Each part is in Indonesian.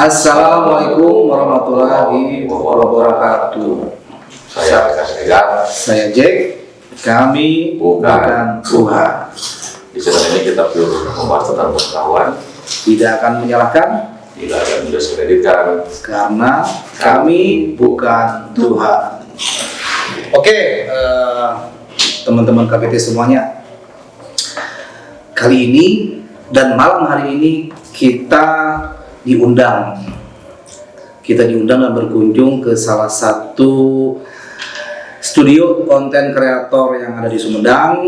Assalamualaikum warahmatullahi wabarakatuh. Saya Kasih Egar. Saya Jack. Kami bukan Tuhan. Di channel ini kita pure membahas tentang pengetahuan, tidak akan menyalahkan, tidak akan mendiskreditkan, karena kami bukan Tuhan. Oke, teman-teman KPT semuanya. Kali ini dan malam hari ini kita diundang dan berkunjung ke salah satu studio konten kreator yang ada di Sumedang.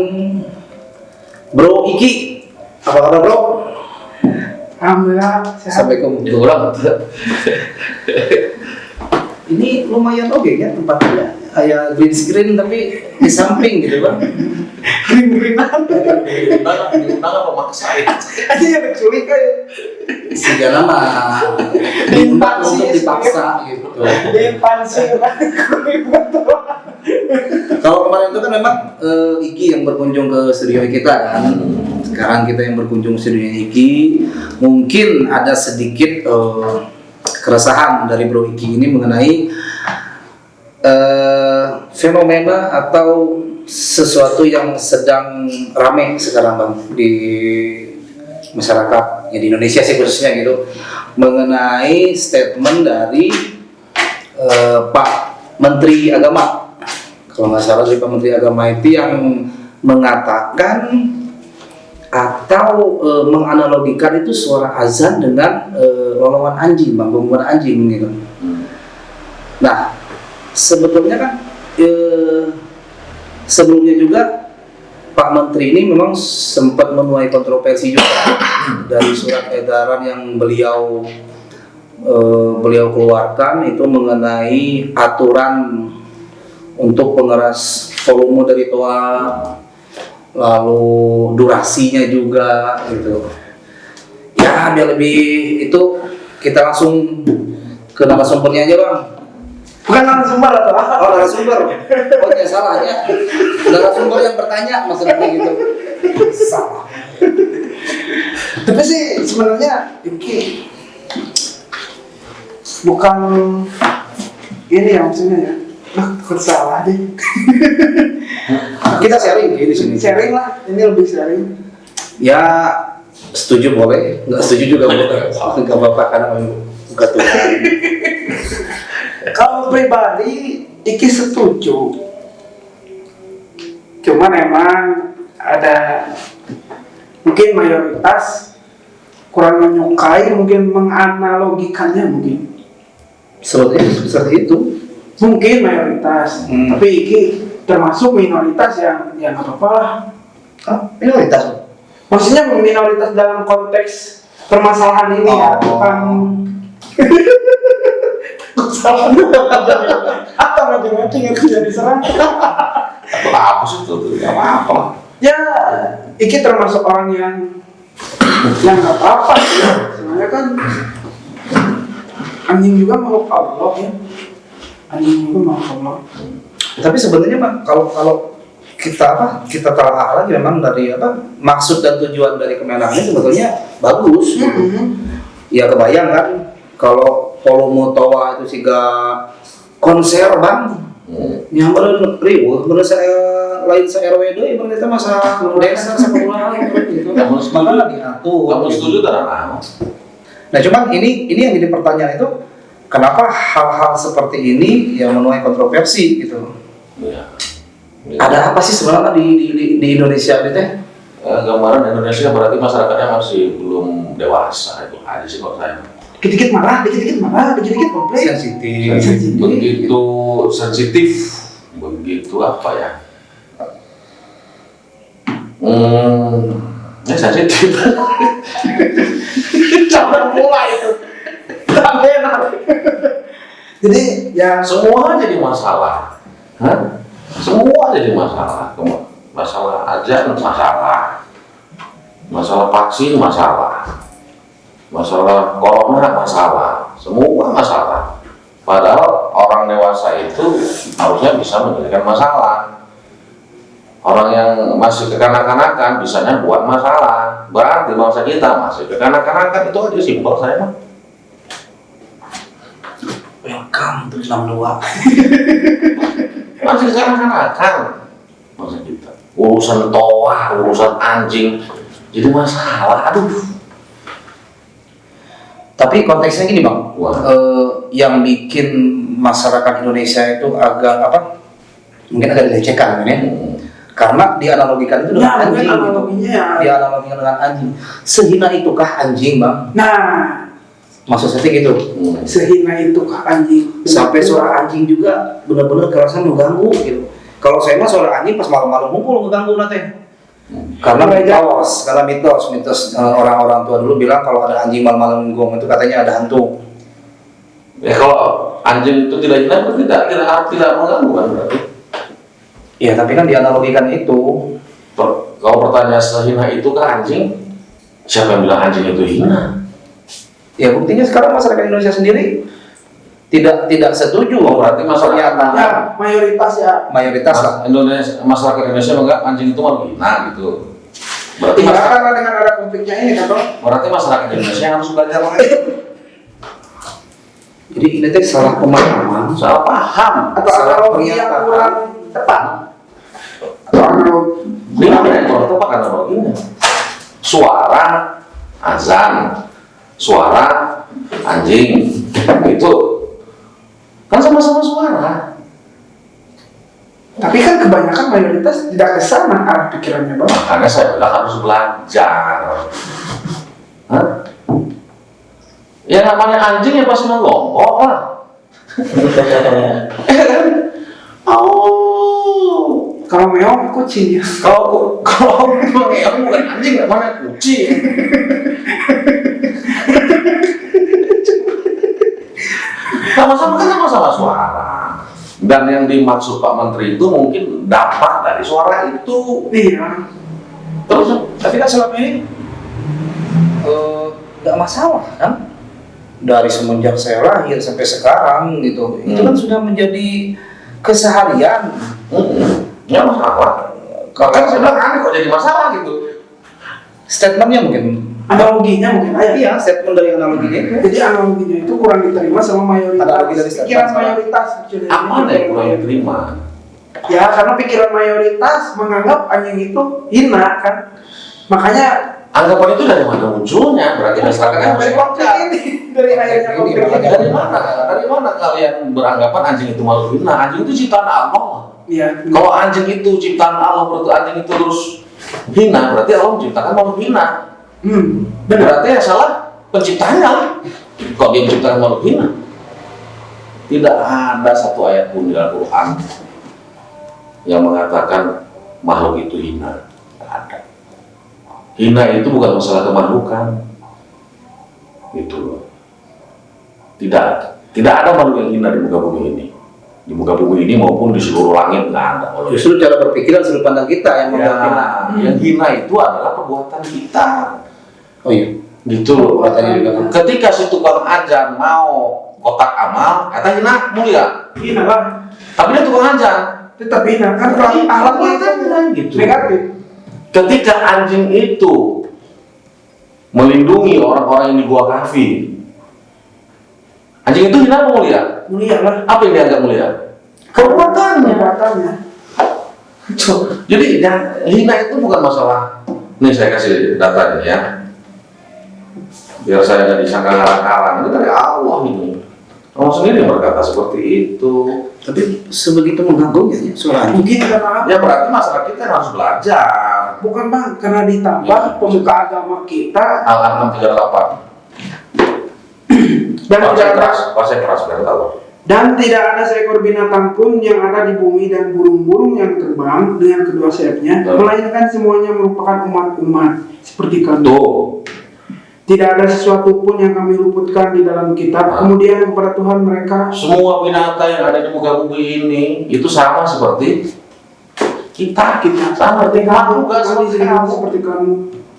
Bro Iki, apa kabar bro? Alhamdulillah. Assalamualaikum. Diulang. Ini lumayan oke ya tempatnya, kayak green screen tapi di samping gitu bang. Green-greenan. diundang apa maksain? Aja yang culik kayak Segala mah diundang untuk dipaksa gitu. di pansi kan. Kalau kemarin itu kan memang Iki yang berkunjung ke studio kita kan. Sekarang kita yang berkunjung ke studio Iki. Mungkin ada sedikit keresahan dari Bro Iki ini mengenai fenomena atau sesuatu yang sedang ramai sekarang bang di masyarakat ya, di Indonesia sih khususnya gitu, mengenai statement dari Pak Menteri Agama, kalau nggak salah dari Pak Menteri Agama itu yang mengatakan atau menganalogikan itu suara azan dengan lolongan anjing, bang, gonggongan anjing gitu. Nah, sebetulnya kan sebelumnya juga Pak Menteri ini memang sempat menuai kontroversi juga dari surat edaran yang beliau keluarkan itu mengenai aturan untuk pengeras volume dari toa, lalu durasinya juga gitu. Ya biar lebih itu kita langsung ke narasumbernya aja bang. Bukan narasumber atau apa? Oh narasumber, oh ya salah ya. Narasumber yang bertanya maksudnya gitu. Salah. Tapi sih sebenarnya Iki bukan ini ya maksudnya ya. Salah deh. Kita sharing di sini. Sharing lah, ini lebih sharing. Ya setuju boleh, nggak setuju juga boleh. Nggak apa-apa karena bukan Tuhan. Kalau pribadi Iki setuju. Cuman emang ada mungkin mayoritas kurang menyukai, mungkin menganalogikannya mungkin. Seperti itu. Mungkin mayoritas, tapi Iki termasuk minoritas yang nggak apa-apa lah. Minoritas. Maksudnya minoritas dalam konteks permasalahan ini ya, bukan apa macam-macam yang bisa diserang. Apa sih itu? Gak apa-apa. Ya, Iki termasuk orang yang nggak apa-apa ya. Sebenarnya kan anjing juga makhluk Allah ya. Anjing juga makhluk Allah. Tapi sebenarnya Pak, kalau kita telah lagi memang dari maksud dan tujuan dari Kemenang ini sebetulnya bagus. Ya kebayang kan kalau volume toa itu siga konser bang. Yang menurut saya lain saya RW itu ibaratnya kita masa desa sekolah gitu. Makanya diatur. Kamu setuju dengan apa? Nah cuman ini yang jadi pertanyaan itu kenapa hal-hal seperti ini yang menuai kontroversi gitu? Ya. Ada apa sih sebenarnya di Indonesia ini teh? Gambaran Indonesia berarti masyarakatnya masih belum dewasa, itu aja sih kalau saya. Dikit-dikit marah, dikit-dikit komplain. Sensitif. Begitu sensitif, begitu apa ya? Ya sensitif. Jangan mulai itu. Jadi ya Semua jadi masalah. Semua jadi masalah. Masalah aja masalah. Masalah vaksin masalah. Masalah corona masalah. Semua masalah. Padahal orang dewasa itu harusnya bisa menyelesaikan masalah. Orang yang masih kekanak-kanakan bisanya buat masalah. Berarti bangsa kita masih kekanak-kanakan, itu aja simpel saya mah. Masih sekarang masa kita urusan toa, urusan anjing jadi masalah. Aduh. Tapi konteksnya gini bang, Wah. yang bikin masyarakat Indonesia itu agak mungkin agak dilecehkan kan ya, karena dianalogikan itu dengan anjing gitu. Dianalogikan dengan anjing. Sehina itukah anjing bang? Nah, Maksud saya gitu. sehina itukah anjing? Sampai suara anjing juga benar-benar kerasa mengganggu gitu. Kalau saya mah suara anjing pas malam-malam ngumpul mengganggu nanti. Karena mitos orang-orang tua dulu bilang kalau ada anjing malam-malam ngomong itu katanya ada hantu. Ya kalau anjing itu tidak hina berarti tidak mengganggu kan berarti. Ya tapi kan dianalogikan itu. Kalau pertanyaan sehina itu kan anjing, siapa yang bilang anjing itu hina? Ya buktinya sekarang masyarakat Indonesia sendiri tidak setuju. Berarti masyarakat Ya, mayoritas lah. Masyarakat Indonesia menganggap anjing itu malu hina gitu. Berarti Iya, masyarakat, karena dengan ada konfliknya ini kan bang. berarti masyarakat Indonesia harus belajar lagi. Jadi ini teh salah pemahaman. Salah paham. Atau Salah analogi yang pernyataan. kurang tepat. Atau analogi. Ini apa yang kurang tepat analoginya? Suara azan, suara anjing itu kan sama-sama suara. Tapi kan kebanyakan mayoritas tidak kesana arah pikirannya bang. Makanya saya bilang harus belajar. Hah? Ya namanya anjing ya pasti menggonggong lah. Oh, Kalau meong kucing ya. kalau mengeong bukan anjing namanya kucing. Sama-sama kan sama-sama suara. Dan yang dimaksud Pak Menteri itu mungkin dampak dari suara itu. Iya. Terus Tapi kan selama ini nggak masalah kan? Dari semenjak saya lahir sampai sekarang gitu, itu kan sudah menjadi keseharian. ya masalah. Kan saya bilang aneh kok jadi masalah gitu. Statementnya mungkin. Analoginya mungkin aja. Iya, statement dari analoginya itu. Jadi analoginya itu kurang diterima sama mayoritas. Analogi dari Pikiran statement. mayoritas. actually. Apa yang kurang diterima? Ya karena pikiran mayoritas menganggap anjing itu hina kan. Makanya Anggapan itu dari mana munculnya? Berarti masyarakatnya harus dari konflik belajar. ini, dari akhirnya konflik ini. Dari mana kalian beranggapan anjing itu malu hina? Anjing itu ciptaan Allah. Iya. Kalau anjing itu ciptaan Allah, berarti anjing itu terus hina, berarti Allah menciptakan makhluk hina. Benar. Berarti yang salah penciptanya lah. Kalau dia menciptakan makhluk hina, tidak ada satu ayat pun di Al-Quran yang mengatakan makhluk itu hina. Tidak ada. Hina itu bukan masalah kemakhlukan, gitu loh. Tidak ada makhluk yang hina di muka bumi ini. Di muka bumi ini maupun di seluruh langit nggak ada. Justru cara berpikir dan sudut pandang kita yang membuat hina. Yang hina itu adalah perbuatan kita. Oh iya. Gitu loh. Perbuatannya juga. Ketika si tukang ajan mau kotak amal, kata hina mulia. Hina lah. Tapi dia tukang ajan. Tetap hina kan alatnya itu gitu. negatif. Ketika anjing itu melindungi orang-orang yang di gua kafi, anjing itu hina apa mulia? Mulia lah. Apa yang dianggap mulia? Perbuatannya. Jadi yang hina itu bukan masalah. Nih saya kasih datanya ya, biar saya nggak disangka ngarang-ngarang. Itu dari Allah ini. Allah sendiri yang berkata seperti itu. Tapi sebegitu mengganggunya ya suara anjing. Mungkin karena apa? Ya berarti masyarakat kita harus belajar. Bukan bang, karena ditambah pemuka agama kita Al-An'am 38. dan Bahasa keras biar tahu. dan tidak ada seekor binatang pun yang ada di bumi dan burung-burung yang terbang dengan kedua sayapnya, melainkan semuanya merupakan umat-umat seperti kami. Tuh. Tidak ada sesuatu pun yang kami luputkan di dalam kitab. Kemudian kepada Tuhan mereka Semua binatang yang ada di muka bumi ini itu sama seperti kita sama seperti kamu, nggak seperti kamu. seperti kamu.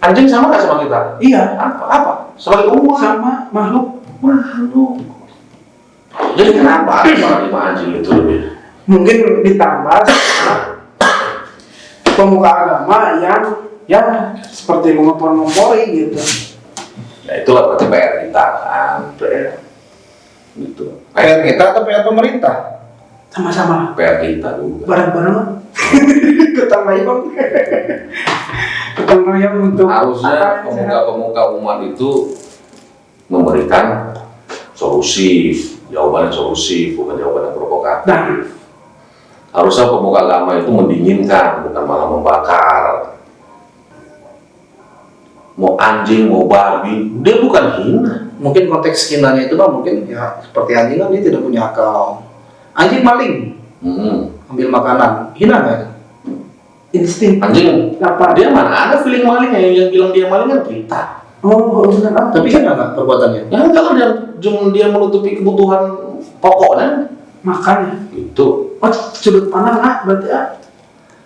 Anjing sama nggak sama kita? Iya, Apa? Sebagai umat. sama makhluk. Jadi kenapa paradigma anjing itu lebih? Mungkin ditambah sama pemuka agama yang ya seperti mengompor-ngompori gitu. Ya itulah berarti PR kita kan. PR. gitu. PR kita atau PR pemerintah? Sama-sama. PR kita juga. Bareng-bareng. Gotong royong. Gotong royong untuk Harusnya apa yang sehat. pemuka-pemuka umat itu memberikan solusif, jawaban yang solusif, bukan jawaban yang provokatif. Nah, Harusnya pemuka agama itu mendinginkan, bukan malah membakar. Mau anjing, mau babi, dia bukan hina. Mungkin konteks hinanya itu Bang, mungkin ya seperti anjing kan dia tidak punya akal. Anjing maling, ambil makanan, hina nggak itu? insting. Anjing, Apa? dia mana ada feeling malingnya, yang bilang dia maling kan kita. Oh, benar apa? Tapi hina nggak perbuatannya? Ya kalau dia menutupi kebutuhan pokoknya, Makan. itu Oh, sudut pandang berarti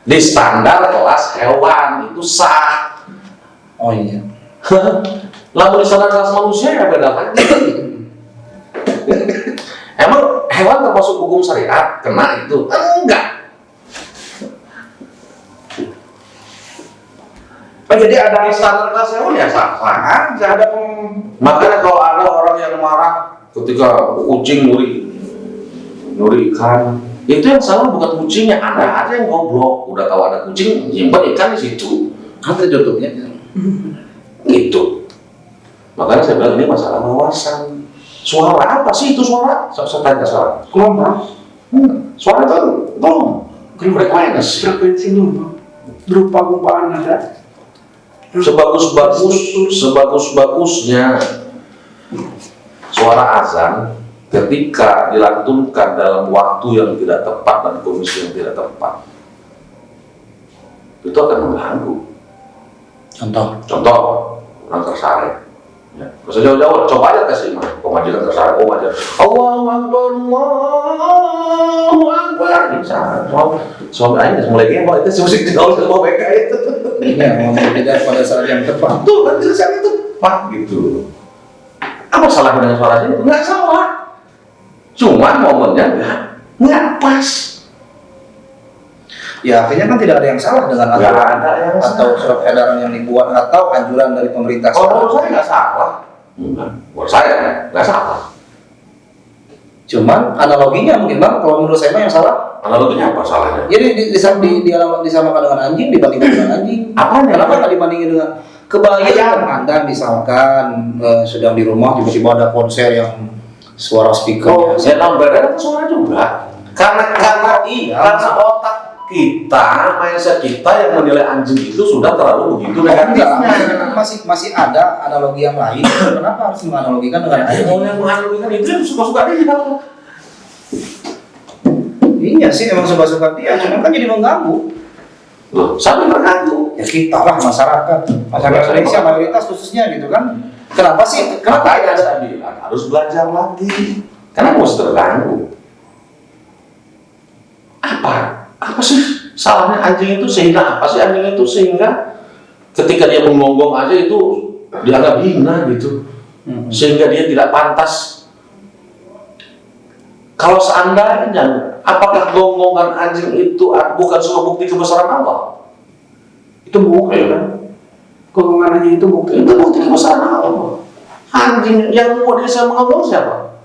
di standar kelas hewan itu sah. Oh iya. Lalu di standar kelas manusia ya beda lagi. Emang hewan termasuk hukum syariat kena itu? Enggak. Oh, jadi ada Di standar kelas hewan ya sah aja. ada Makanya kalau ada orang yang marah ketika kucing nyuri ikan, itu yang salah bukan kucingnya, Anda aja yang goblok. Udah tahu ada kucing, nyimpen ikan di situ. Ada tutupnya. Gitu. Makanya saya bilang ini masalah wawasan. Suara apa sih itu suara? Saya tanya suara. gelombang, Suara itu belum frekuensi. frekuensi gelombang berupa gumpalan nada. Sebagus-bagusnya suara azan ketika dilantunkan dalam waktu yang tidak tepat dan kondisi yang tidak tepat, itu akan mengganggu. Contoh orang tersarek, ya, nggak usah jauh-jauh, coba aja kasih pemajikan tersarek, aja Allahu Akbar, Allahu Akbar, suami aja mulai gembok itu musik di dalam semua mereka itu. Iya, memang tidak pada saat yang tepat. Tuh kan tulisannya itu tepat gitu. Apa salahnya dengan suaranya itu? Nggak salah. Cuman momennya nggak pas. Ya akhirnya kan tidak ada yang salah dengan Nggak aturan ada yang atau surat edaran yang dibuat atau anjuran dari pemerintah. Kalau menurut saya nggak salah. Menurut saya nggak salah. Cuman analoginya mungkin Bang, kalau menurut saya mah yang salah. Analoginya apa salahnya? Jadi disamakan dengan anjing dibandingkan dengan anjing. Apanya? Kenapa nggak dibandingin dengan kebayang Anda misalkan sedang di rumah tiba-tiba ada konser yang suara speaker. Ya nomornya itu suara juga. Karena otak kita, mindset kita yang menilai anjing itu sudah terlalu begitu negatifnya. Masih ada analogi yang lain. Kenapa harus menganalogikan dengan anjing? Yang menganalogikan itu yang suka-suka dia kalau Iya sih emang suka-suka dia, cuma kan jadi mengganggu. loh, sampai terganggu. Ya kita lah masyarakat Indonesia mayoritas khususnya gitu kan. Kenapa sih? Kenapa Makanya ada? saya bilang harus belajar lagi. Kenapa harus terganggu? Apa sih salahnya anjing itu sehingga apa sih anjing itu sehingga ketika dia menggonggong aja itu dianggap hina gitu, sehingga dia tidak pantas. Kalau seandainya, apakah gonggongan anjing itu bukan sebuah bukti kebesaran Allah? Itu bukti kan? Gonggongan anjing itu bukti. Itu bukti kebesaran Allah. Anjing yang mau dia bisa mengonggong siapa?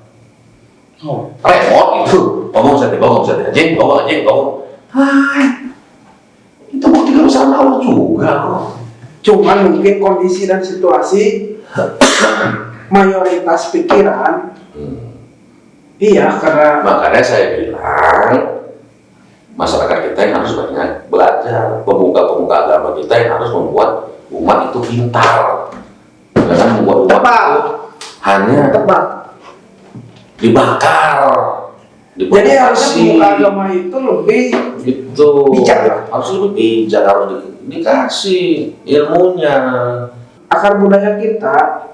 Repot itu. Ngomong saya anjing, ngomong. Hai, itu bukti kebesaran Allah juga kok. Cuman mungkin kondisi dan situasi mayoritas pikiran. Iya, karena Makanya saya bilang masyarakat kita yang harus banyak belajar, pemuka-pemuka agama kita yang harus membuat umat itu pintar, jangan membuat umat itu hanya tepat. dibakar. Jadi harusnya pemuka agama itu lebih Itu bijak. harus lebih bijak, harus dikasih ilmunya. akar budaya kita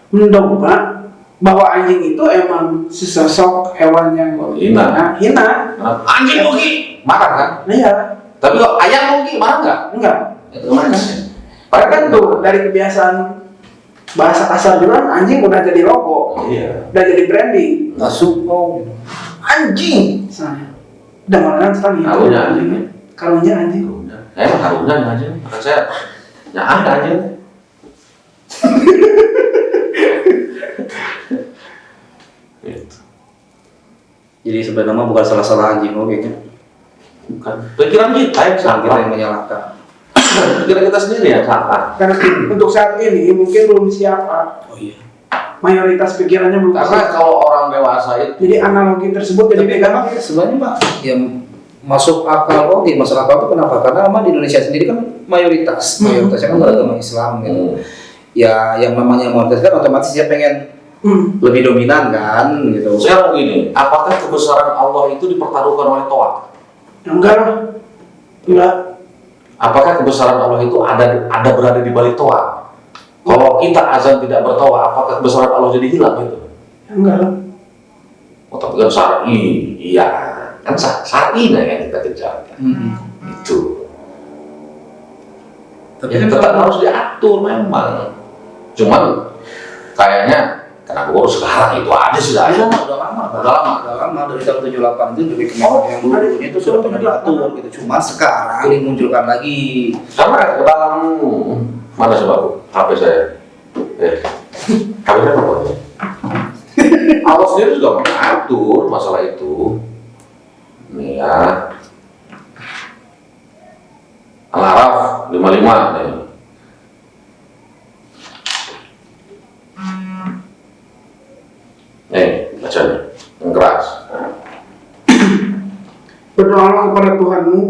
mendongkrak bahwa anjing itu emang sesosok hewan yang Hina. hina. Anjing mugi marah kan? Iya, Tapi kalau ayam mugi marah nggak? enggak. Itu marah. Padahal kan tuh dari kebiasaan bahasa kasar juga anjing udah jadi logo, Iya. udah jadi branding. Masuk gitu. Anjing, misalnya. Udah malah sekarang gitu. Harunya anjingnya. Karunya anjing. Emang harunya aja. Maka saya ya ada aja. Gitu. Jadi sebenarnya bukan salah-salah anjing kayaknya. Bukan. Pikiran kita yang Kita yang salah. menyalahkan. Pikiran kita sendiri yang salah. Karena untuk saat ini mungkin belum siap, Pak. Oh iya. Mayoritas pikirannya belum Karena siap. kalau orang dewasa itu, Jadi analogi tersebut jadi Tapi pegang. memang sebenarnya Pak, yang masuk akal masuk akal itu kenapa? Karena memang di Indonesia sendiri kan mayoritasnya kan beragama Islam gitu. Ya yang namanya mayoritas kan otomatis dia pengen lebih dominan kan gitu. sekarang begini, apakah kebesaran Allah itu dipertaruhkan oleh toa? Enggak lah. Enggak. Apakah kebesaran Allah itu ada berada di balik toa? Kalau kita azan tidak bertoa, apakah kebesaran Allah jadi hilang gitu? Enggak lah. Oh, tapi kan syar'i, iya kan syar'i yang kita kejar itu. Tapi Ya, kan tetap harus diatur memang. Cuman kayaknya kenapa baru sekarang itu ada sudah Udah ada. lama, Udah lama. udah lama dari tahun 78 itu dari Kementerian yang dulu itu sudah pernah diatur gitu. Cuma sekarang dimunculkan lagi. Karena ke dalam mana sih Bapak? HP saya. HP saya apa? Allah sendiri juga mengatur masalah itu. Nih ya. Al-Araf 55 nih. Baca nih, yang keras. Berdoalah kepada Tuhanmu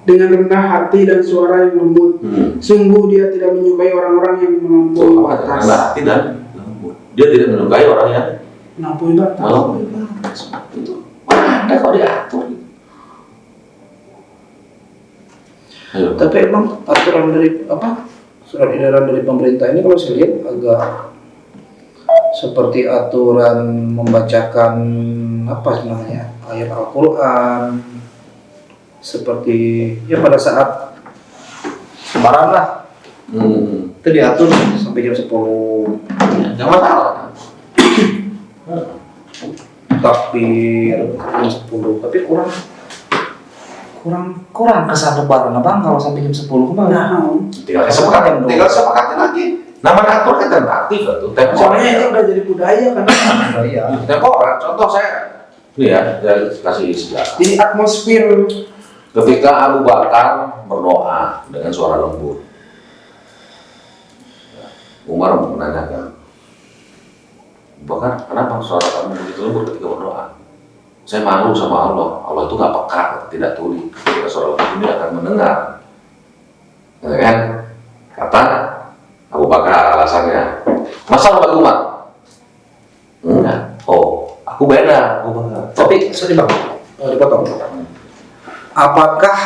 dengan rendah hati dan suara yang lembut. Sungguh dia tidak menyukai orang-orang yang melampaui batas. Rendah hati dan lembut. Dia tidak menyukai orang yang Melampaui batas. melampaui batas. Itu ada kok diatur. Ayo. Tapi emang aturan dari surat edaran dari pemerintah ini kalau saya lihat agak seperti aturan membacakan sebenarnya ayat Al-Quran, seperti ya pada saat Lebaran lah itu diatur sampai jam 10 Jangan masalah. takbir jam 10, tapi kurang kesan Lebaran Bang kalau sampai jam 10 kemana? Nah, Tinggal sepakatin lagi. Namanya atur kan tentatif itu. soalnya ini udah jadi budaya kan. Iya. Temporer. Contoh saya, ini ya, saya kasih sejarah. Jadi atmosfer. Ketika Abu Bakar berdoa dengan suara lembut, Umar menanyakan, Abu Bakar, kenapa suara kamu begitu lembut ketika berdoa? Saya malu sama Allah. Allah itu nggak peka, tidak tuli. Ketika suara lembut ini akan mendengar. Ya kan? Kata Abu Bakar alasannya, masa Abu Umar? Enggak. Oh, aku beda Abu Bakar. Tapi sorry Bang, dipotong. Apakah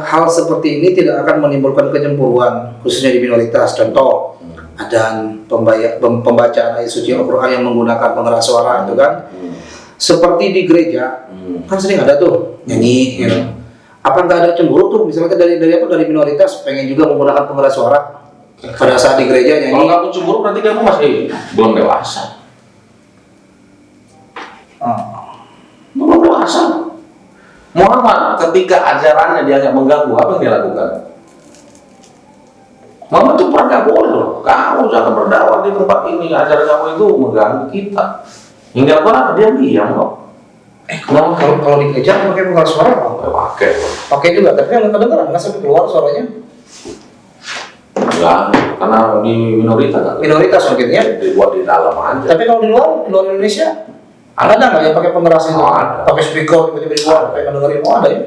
hal seperti ini tidak akan menimbulkan kecemburuan khususnya di minoritas? Contoh, adaan pembacaan ayat suci Al-Quran yang menggunakan pengeras suara itu kan? Seperti di gereja, kan sering ada tuh nyanyi, gitu. Apa nggak ada cemburu tuh? Misalnya dari minoritas pengen juga menggunakan pengeras suara pada saat di gereja nyanyi. Kalau kamu cemburu berarti kamu masih belum dewasa. Belum dewasa. Muhammad ketika ajarannya dia nggak mengganggu, apa yang dia lakukan? Muhammad itu pernah nggak boleh loh. Kamu jangan berdakwah di tempat ini, ajaran kamu itu mengganggu kita. Hingga apa? Dia diam kok. Kalau di gereja pakai pengeras suara apa? Pakai juga, tapi yang kedengeran nggak sampai keluar suaranya. Ya, karena di minoritas kan. Minoritas mungkin ya. Dibuat di dalam aja. Tapi kalau di luar Indonesia ada nggak yang pakai pengeras itu? Ada. Pakai speaker tiba-tiba di luar, pakai mendengarin mau ada ya?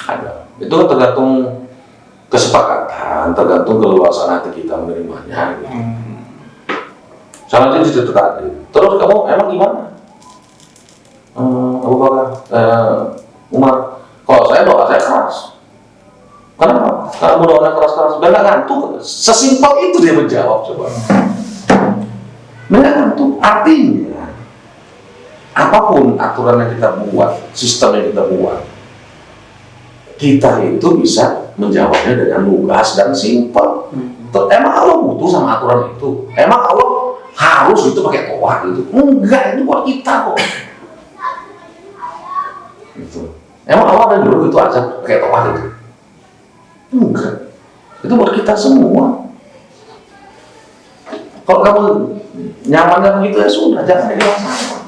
Ada. Itu kan tergantung kesepakatan, tergantung keleluasan hati kita menerimanya. Gitu. Salah itu tadi. Terus kamu emang gimana? Abu Bakar, Umar, kalau saya doa saya keras. Kenapa? Karena doa keras-keras, biar nggak ngantuk. Sesimpel itu dia menjawab coba. Biar nggak ngantuk. Artinya, apapun aturan yang kita buat, sistem yang kita buat, kita itu bisa menjawabnya dengan lugas dan simpel. Emang Allah butuh sama aturan itu? Emang Allah harus itu pakai toa gitu? Enggak, itu buat kita kok. Gitu. Emang Allah ada nyuruh itu aja pakai toa gitu? Enggak. Itu buat kita semua. Kalau kamu nyamannya begitu ya sudah, jangan dilaksanakan.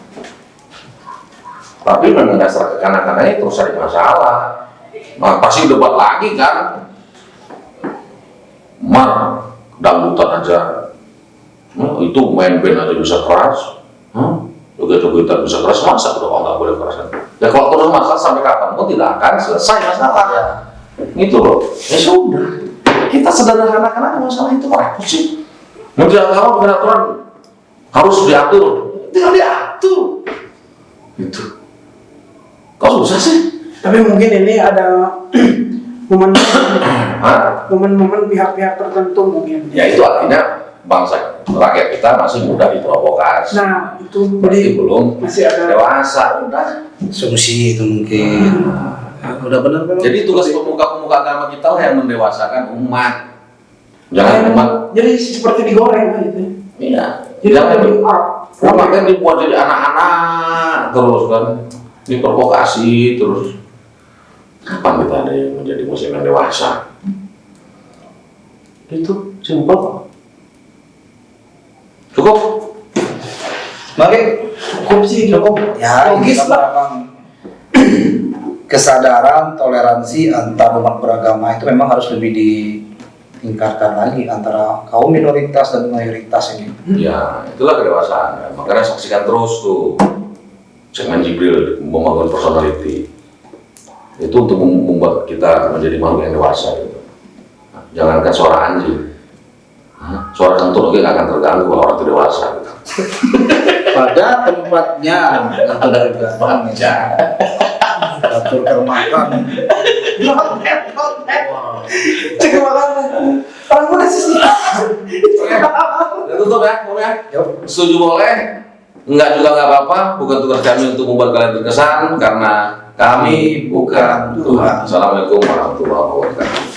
Tapi memang dasar kekanak-kanaknya terus cari masalah. Nah, pasti debat lagi kan. Mar, dangdutan aja. Itu main band aja bisa keras. Joget-jogetan bisa keras, masa udah nggak boleh keras kan? Ya kalau terus masalah sampai kapan pun tidak akan selesai masalah ya. Gitu loh. Ya sudah. Kita sederhanakan aja masalah itu, repot sih. Menteri Agama bikin aturan harus diatur, tinggal diatur. Gitu. Kok susah sih? Tapi mungkin ini ada momen-momen pihak-pihak tertentu mungkin. Ya itu artinya bangsa rakyat kita masih mudah diprovokasi. Nah itu Berarti belum masih ada dewasa. Udah. Solusi itu mungkin. Udah benar kan? Jadi tugas pemuka-pemuka agama kita lah yang mendewasakan umat. Jangan umat. Jadi seperti digoreng lah itu. Iya. Jadi Jangan apa? kan dibuat jadi anak-anak terus kan, diprovokasi terus. Kapan kita ada yang menjadi muslim yang dewasa? Itu simpel. Cukup. Oke, Cukup sih, cukup. ya Logis kita lah. memang kesadaran toleransi antar umat beragama itu memang harus lebih ditingkatkan lagi antara kaum minoritas dan mayoritas ini. Ya, itulah kedewasaan. Makanya saksikan terus tuh segmen Jibril membangun personality. Itu untuk membuat kita menjadi makhluk yang dewasa gitu. Jangankan suara anjing, suara kentut nggak akan terganggu kalau orang itu dewasa gitu. Pada tempatnya atau dari belakang ya. Atur kermakan. Cek makan. Orang mana sih? Ya tutup ya, Om ya. Yuk. Setuju boleh, enggak juga nggak apa-apa. Bukan tugas kami untuk membuat kalian terkesan karena kami bukan Tuhan. Assalamualaikum warahmatullahi wabarakatuh.